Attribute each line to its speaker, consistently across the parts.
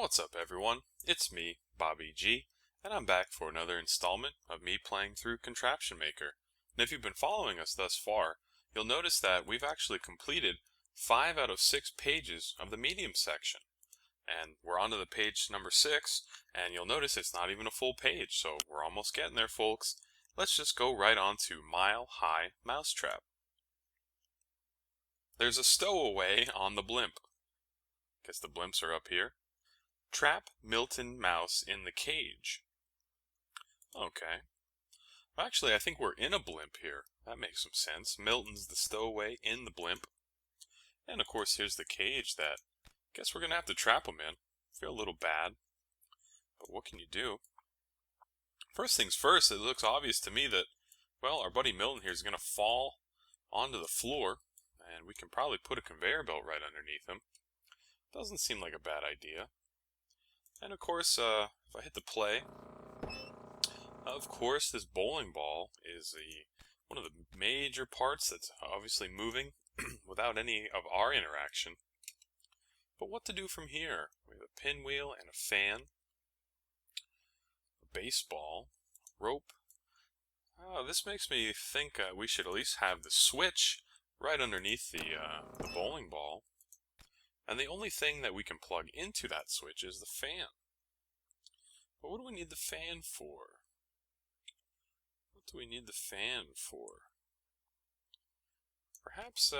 Speaker 1: What's up, everyone? It's me, Bobby G, and I'm back for another installment of me playing through Contraption Maker. And if you've been following us thus far, you'll notice that we've actually completed 5 out of 6 pages of the medium section. And we're on to the page number 6, and you'll notice it's not even a full page, so we're almost getting there, folks. Let's just go right on to Mile High Mousetrap. There's a stowaway on the blimp. Guess the blimps are up here. Trap Milton Mouse in the cage. Okay. Well, actually, I think we're in a blimp here. That makes some sense. Milton's the stowaway in the blimp. And of course, here's the cage that I guess we're going to have to trap him in. Feel a little bad. But what can you do? First things first, it looks obvious to me that, well, our buddy Milton here is going to fall onto the floor. And we can probably put a conveyor belt right underneath him. Doesn't seem like a bad idea. And of course, if I hit the play, of course this bowling ball is one of the major parts that's obviously moving without any of our interaction. But what to do from here? We have a pinwheel and a fan, a baseball, rope. This makes me think we should at least have the switch right underneath the bowling ball. And the only thing that we can plug into that switch is the fan. But what do we need the fan for? What do we need the fan for? Perhaps,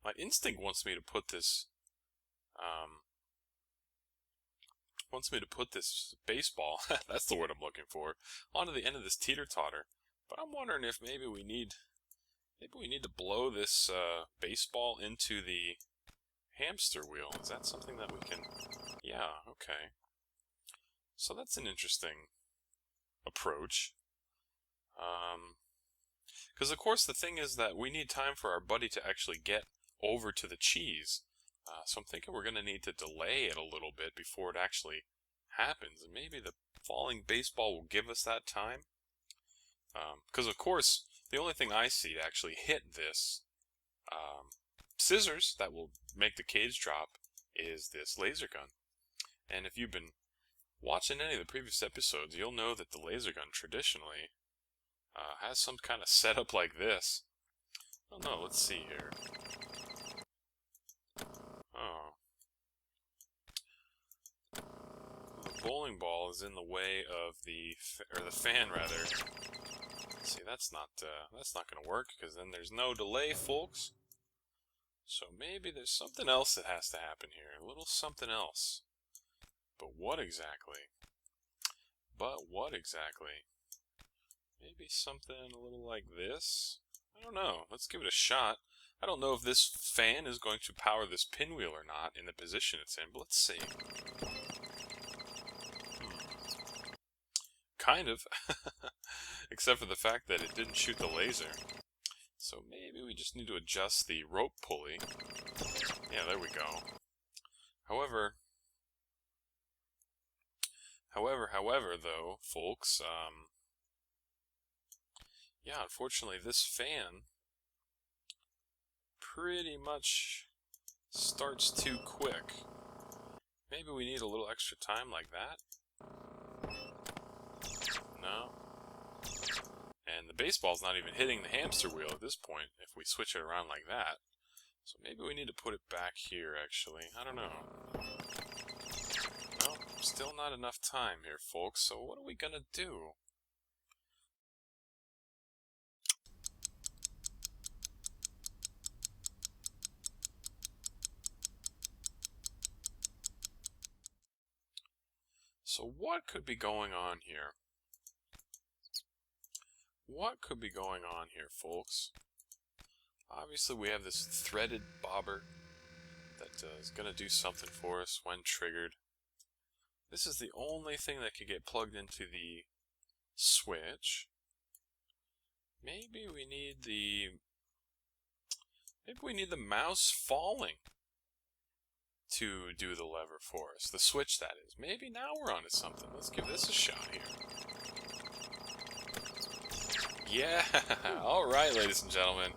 Speaker 1: my instinct wants me to put this, baseball, that's the word I'm looking for, onto the end of this teeter-totter. But I'm wondering if maybe we need to blow this, baseball into the hamster wheel. Is that something that we can... Yeah, okay. So that's an interesting approach. Because of course the thing is that we need time for our buddy to actually get over to the cheese. So I'm thinking we're going to need to delay it a little bit before it actually happens. And maybe the falling baseball will give us that time. Because of course, the only thing I see to actually hit this scissors that will make the cage drop is this laser gun. And if you've been watching any of the previous episodes, you'll know that the laser gun traditionally has some kind of setup like this. Oh no, let's see here. Oh. The bowling ball is in the way of the fan rather. See, that's not going to work because then there's no delay, folks. So maybe there's something else that has to happen here. A little something else. But what exactly? Maybe something a little like this? I don't know. Let's give it a shot. I don't know if this fan is going to power this pinwheel or not in the position it's in, but let's see. Kind of. Except for the fact that it didn't shoot the laser. So maybe we just need to adjust the rope pulley. Yeah, there we go. However, though, folks, yeah, unfortunately, this fan pretty much starts too quick. Maybe we need a little extra time like that. No. And the baseball's not even hitting the hamster wheel at this point if we switch it around like that. So maybe we need to put it back here, actually. I don't know. Well, still not enough time here, folks, so what are we gonna do? So what could be going on here? What could be going on here, folks? Obviously, we have this threaded bobber that is going to do something for us when triggered. This is the only thing that can get plugged into the switch. Maybe we need the mouse falling to do the lever for us. The switch, that is. Maybe now we're onto something. Let's give this a shot here. Yeah! Alright, ladies and gentlemen.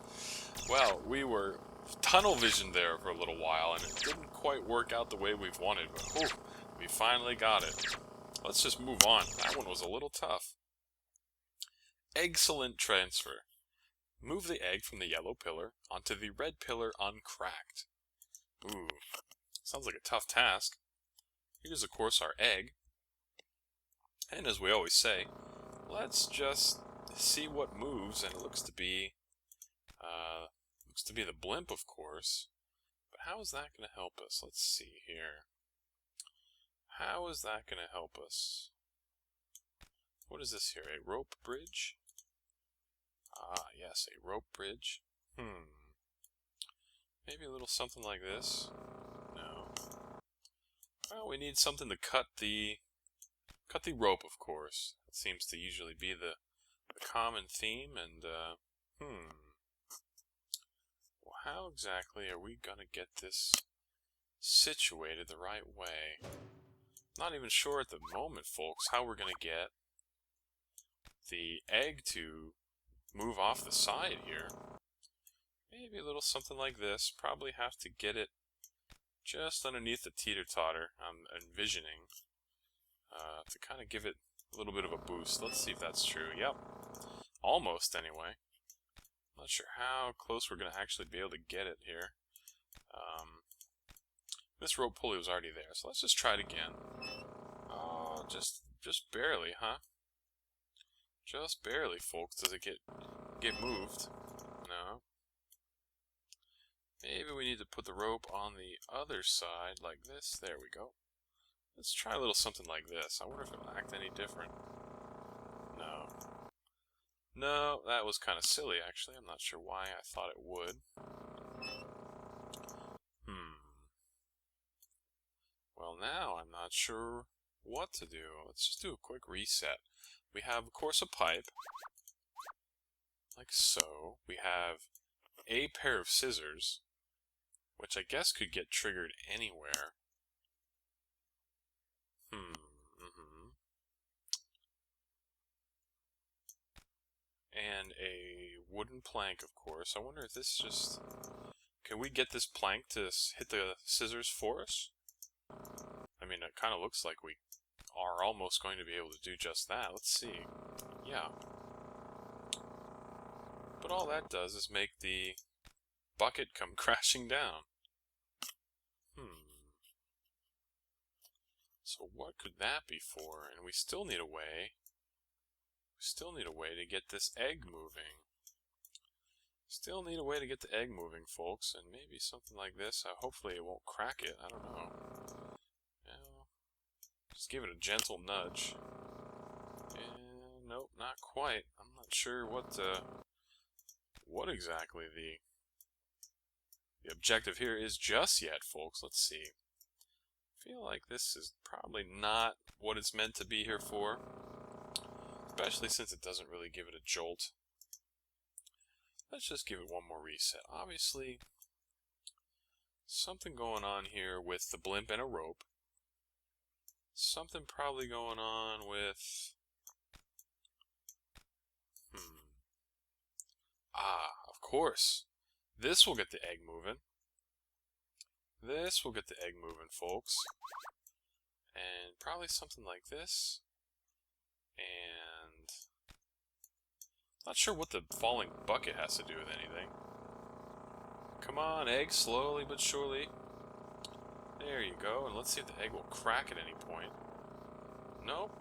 Speaker 1: Well, we were tunnel vision there for a little while, and it didn't quite work out the way we've wanted, but We finally got it. Let's just move on. That one was a little tough. Eggcellent Transfer. Move the egg from the yellow pillar onto the red pillar uncracked. Ooh, sounds like a tough task. Here's, of course, our egg. And as we always say, let's just see what moves, and it looks to be the blimp, of course. But how is that going to help us? Let's see here. How is that going to help us? What is this here? A rope bridge? Ah, yes, a rope bridge. Maybe a little something like this? No. Well, we need something to cut the rope, of course. That seems to usually be the common theme, and, well, how exactly are we gonna get this situated the right way? Not even sure at the moment, folks, how we're gonna get the egg to move off the side here. Maybe a little something like this. Probably have to get it just underneath the teeter-totter, I'm envisioning, to kind of give it a little bit of a boost. Let's see if that's true. Yep. Almost, anyway. Not sure how close we're going to actually be able to get it here. This rope pulley was already there, so let's just try it again. Oh, just barely, huh? Just barely, folks. Does it get moved? No. Maybe we need to put the rope on the other side like this. There we go. Let's try a little something like this. I wonder if it'll act any different. No. No, that was kind of silly, actually. I'm not sure why I thought it would. Well, now I'm not sure what to do. Let's just do a quick reset. We have, of course, a pipe. Like so. We have a pair of scissors, which I guess could get triggered anywhere. And a wooden plank, of course. I wonder if this just... Can we get this plank to hit the scissors for us? I mean, it kind of looks like we are almost going to be able to do just that. Let's see. Yeah. But all that does is make the bucket come crashing down. So what could that be for? And we still need a way. We still need a way to get this egg moving. Still need a way to get the egg moving, folks. And maybe something like this. Hopefully it won't crack it. I don't know. Just give it a gentle nudge. And nope, not quite. I'm not sure what exactly the objective here is just yet, folks. Let's see. I feel like this is probably not what it's meant to be here for. Especially since it doesn't really give it a jolt. Let's just give it one more reset. Obviously, something going on here with the blimp and a rope. Something probably going on with... Ah, of course. This will get the egg moving. This will get the egg moving, folks. And probably something like this. And... Not sure what the falling bucket has to do with anything. Come on, egg, slowly but surely. There you go, and let's see if the egg will crack at any point. Nope.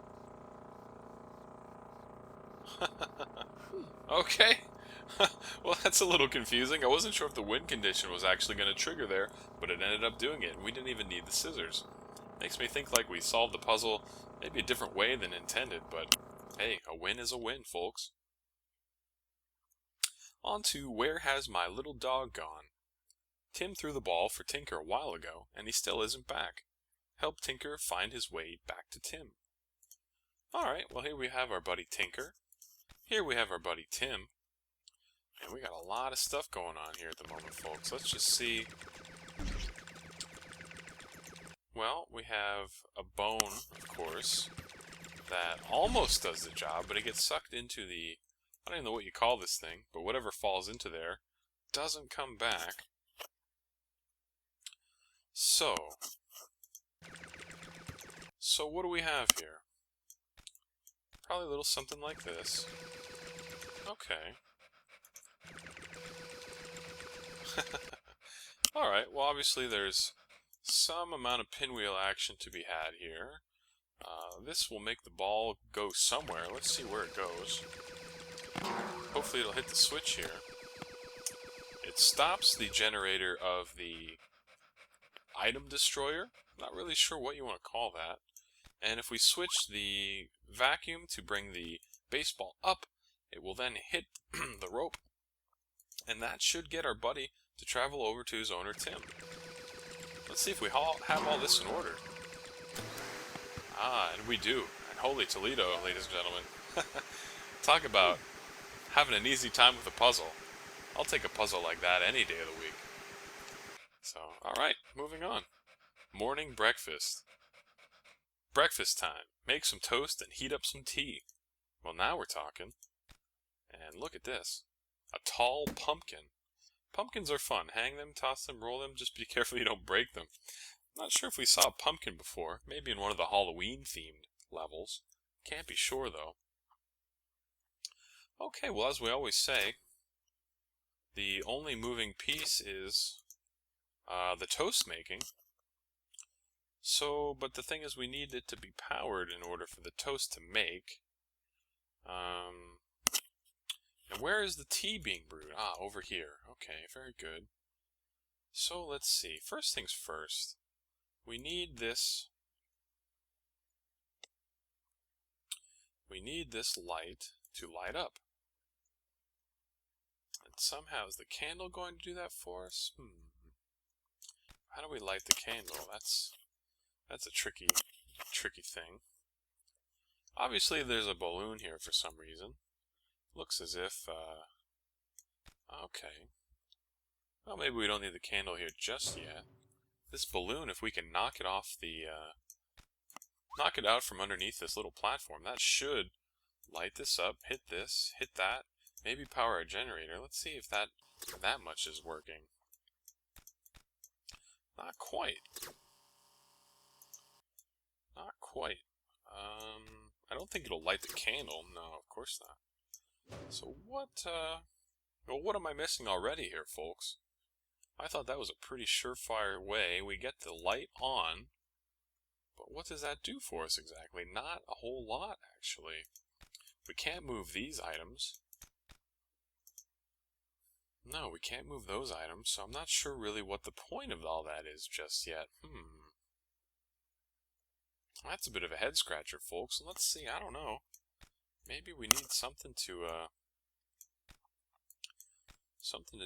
Speaker 1: Okay. Well, that's a little confusing. I wasn't sure if the wind condition was actually going to trigger there, but it ended up doing it, and we didn't even need the scissors. Makes me think like we solved the puzzle maybe a different way than intended, but hey, a win is a win, folks. On to Where Has My Little Dog Gone? Tim threw the ball for Tinker a while ago, and he still isn't back. Help Tinker find his way back to Tim. Alright, well here we have our buddy Tinker. Here we have our buddy Tim. And we got a lot of stuff going on here at the moment, folks. Let's just see. Well, we have a bone, of course, that almost does the job, but it gets sucked into the... I don't even know what you call this thing, but whatever falls into there doesn't come back. So, So what do we have here? Probably a little something like this. Okay. Alright, well obviously there's some amount of pinwheel action to be had here. This will make the ball go somewhere. Let's see where it goes. Hopefully it'll hit the switch here. It stops the generator of the item destroyer. Not really sure what you want to call that. And if we switch the vacuum to bring the baseball up, it will then hit the rope. And that should get our buddy to travel over to his owner, Tim. Let's see if we have all this in order. Ah, and we do. And holy Toledo, ladies and gentlemen. Talk about having an easy time with a puzzle. I'll take a puzzle like that any day of the week. So, alright, moving on. Morning breakfast. Breakfast time. Make some toast and heat up some tea. Well, now we're talking. And look at this. A tall pumpkin. Pumpkins are fun. Hang them, toss them, roll them. Just be careful you don't break them. Not sure if we saw a pumpkin before. Maybe in one of the Halloween-themed levels. Can't be sure, though. Okay, well, as we always say, the only moving piece is the toast making. So, but the thing is, we need it to be powered in order for the toast to make. And where is the tea being brewed? Ah, over here. Okay, very good. So, let's see. First things first. We need this. We need this light to light up. And somehow, is the candle going to do that for us? How do we light the candle? That's a tricky thing. Obviously, there's a balloon here for some reason. Looks as if, okay. Well, maybe we don't need the candle here just yet. This balloon, if we can knock it off the, knock it out from underneath this little platform, that should light this up, hit this, hit that, maybe power our generator. Let's see if that much is working. Not quite. Not quite. I don't think it'll light the candle. No, of course not. So what, well, what am I missing already here, folks? I thought that was a pretty surefire way. We get the light on, but what does that do for us exactly? Not a whole lot, actually. We can't move these items. No, we can't move those items, so I'm not sure really what the point of all that is just yet. That's a bit of a head-scratcher, folks. Let's see, I don't know. Maybe we need something to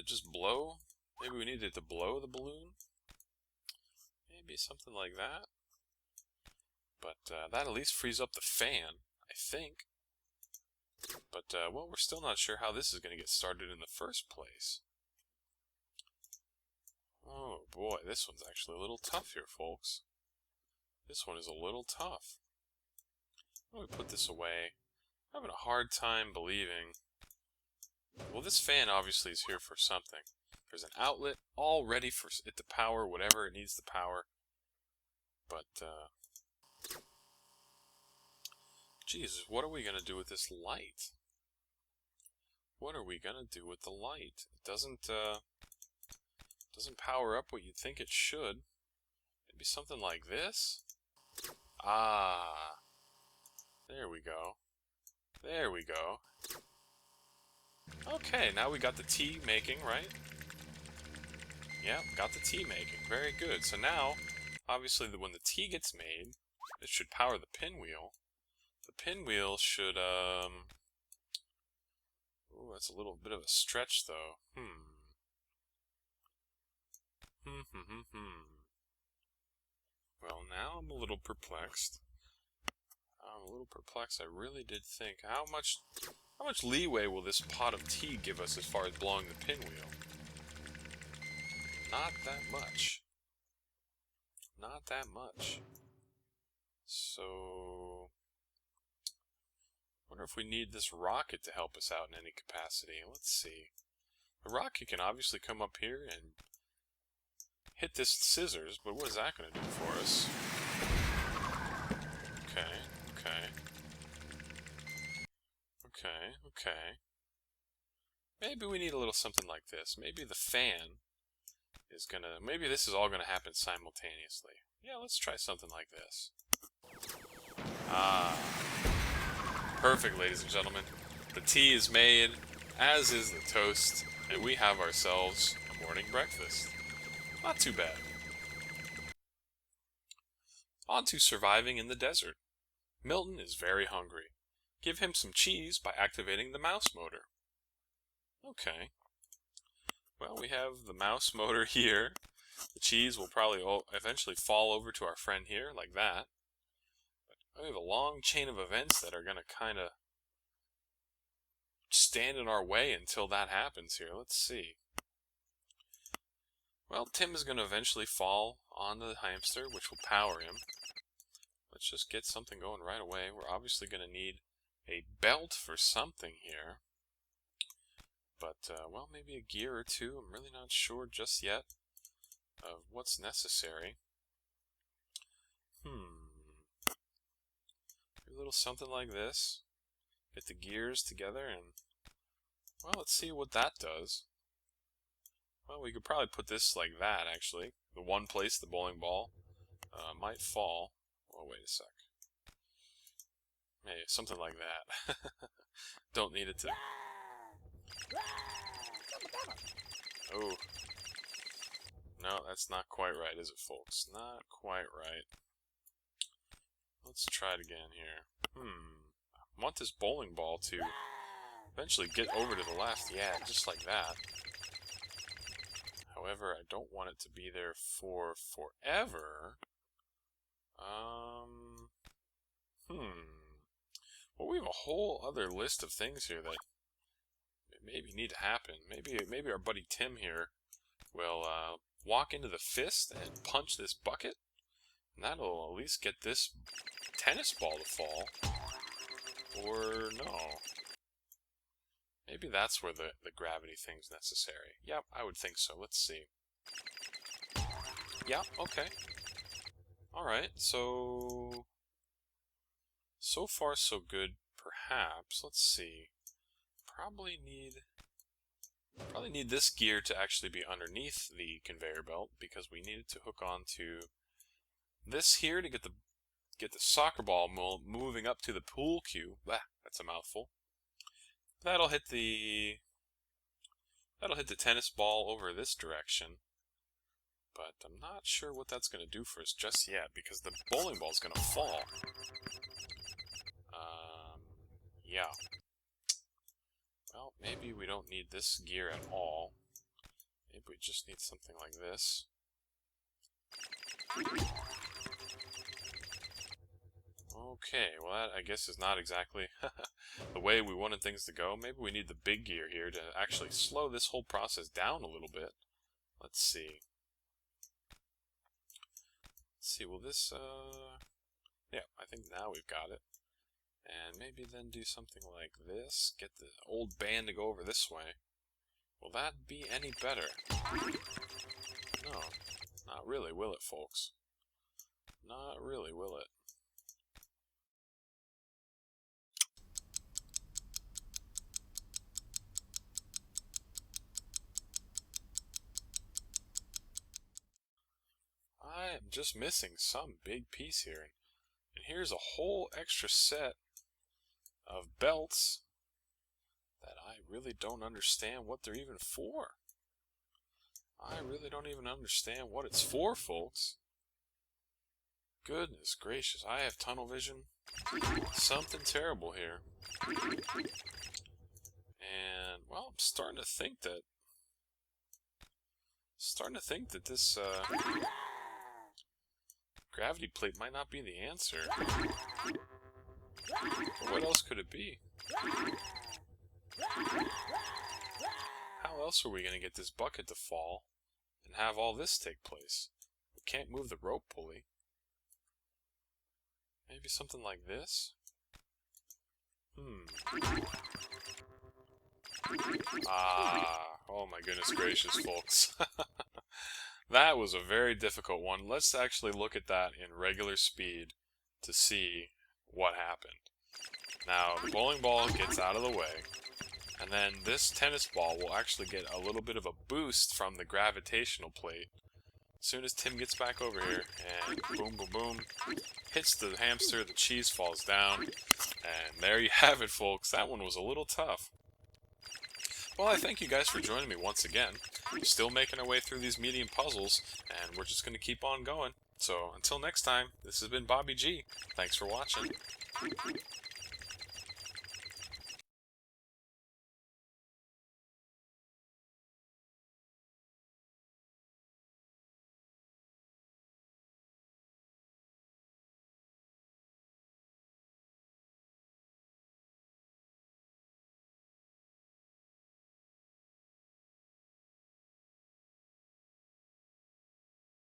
Speaker 1: just blow. Maybe we need it to blow the balloon. Maybe something like that. But that at least frees up the fan, I think. But, well, we're still not sure how this is going to get started in the first place. Oh, boy, this one's actually a little tough here, folks. This one is a little tough. Let me put this away. I'm having a hard time believing. Well, this fan obviously is here for something. There's an outlet all ready for it to power whatever it needs to power. But, Jesus, what are we going to do with this light? What are we going to do with the light? It doesn't power up what you'd think it should. Maybe something like this? Ah, there we go. There we go. Okay, now we got the tea making, right? Yep, got the tea making. Very good. So now, obviously, when the tea gets made, it should power the pinwheel. The pinwheel should, ooh, that's a little bit of a stretch, though. Well, now I'm a little perplexed. I really did think, how much leeway will this pot of tea give us as far as blowing the pinwheel? Not that much. Not that much. So, wonder if we need this rocket to help us out in any capacity. Let's see. The rocket can obviously come up here and hit this scissors, but what is that going to do for us? Okay, okay. Okay, okay. Maybe we need a little something like this. Maybe the fan is gonna... Maybe this is all gonna happen simultaneously. Yeah, let's try something like this. Ah. Perfect, ladies and gentlemen. The tea is made, as is the toast, and we have ourselves a morning breakfast. Not too bad. On to surviving in the desert. Milton is very hungry. Give him some cheese by activating the mouse motor. Okay. Well, we have the mouse motor here. The cheese will probably eventually fall over to our friend here, like that. But we have a long chain of events that are going to kind of stand in our way until that happens here. Let's see. Well, Tim is going to eventually fall onto the hamster, which will power him. Let's just get something going right away. We're obviously going to need a belt for something here. But, well, maybe a gear or two. I'm really not sure just yet of what's necessary. Maybe a little something like this. Get the gears together and, well, let's see what that does. Well, we could probably put this like that, actually. The one place the bowling ball might fall. Oh, wait a sec. Hey, something like that. Don't need it to... Oh. No, that's not quite right, is it, folks? Not quite right. Let's try it again here. I want this bowling ball to eventually get over to the left. Yeah, just like that. However, I don't want it to be there for forever. Well, we have a whole other list of things here that maybe need to happen. Maybe our buddy Tim here will walk into the fist and punch this bucket, and that'll at least get this tennis ball to fall. Or no. Maybe that's where the gravity thing's necessary. Yep, I would think so. Let's see. Yep, okay. Alright, so far so good, perhaps. Let's see. Probably need this gear to actually be underneath the conveyor belt, because we need it to hook onto this here to get the soccer ball moving up to the pool cue. That's a mouthful. That'll hit the tennis ball over this direction. But I'm not sure what that's going to do for us just yet, because the bowling ball's going to fall. Yeah. Well, maybe we don't need this gear at all. Maybe we just need something like this. Okay, well that, I guess, is not exactly the way we wanted things to go. Maybe we need the big gear here to actually slow this whole process down a little bit. Let's see. Will this, yeah, I think now we've got it. And maybe then do something like this. Get the old band to go over this way. Will that be any better? No, not really, will it, folks? Not really, will it? I am just missing some big piece here. And here's a whole extra set of belts that I really don't understand what they're even for. I really don't even understand what it's for, folks. Goodness gracious, I have tunnel vision. Something terrible here. And, well, I'm starting to think that this gravity plate might not be the answer. But what else could it be? How else are we going to get this bucket to fall and have all this take place? We can't move the rope pulley. Maybe something like this? Oh my goodness gracious, folks. That was a very difficult one. Let's actually look at that in regular speed to see what happened. Now, the bowling ball gets out of the way, and then this tennis ball will actually get a little bit of a boost from the gravitational plate. As soon as Tim gets back over here, and boom, boom, boom, hits the hamster, the cheese falls down, and there you have it, folks. That one was a little tough. Well, I thank you guys for joining me once again. We're still making our way through these medium puzzles, and we're just going to keep on going. So, until next time, this has been Bobby G. Thanks for watching.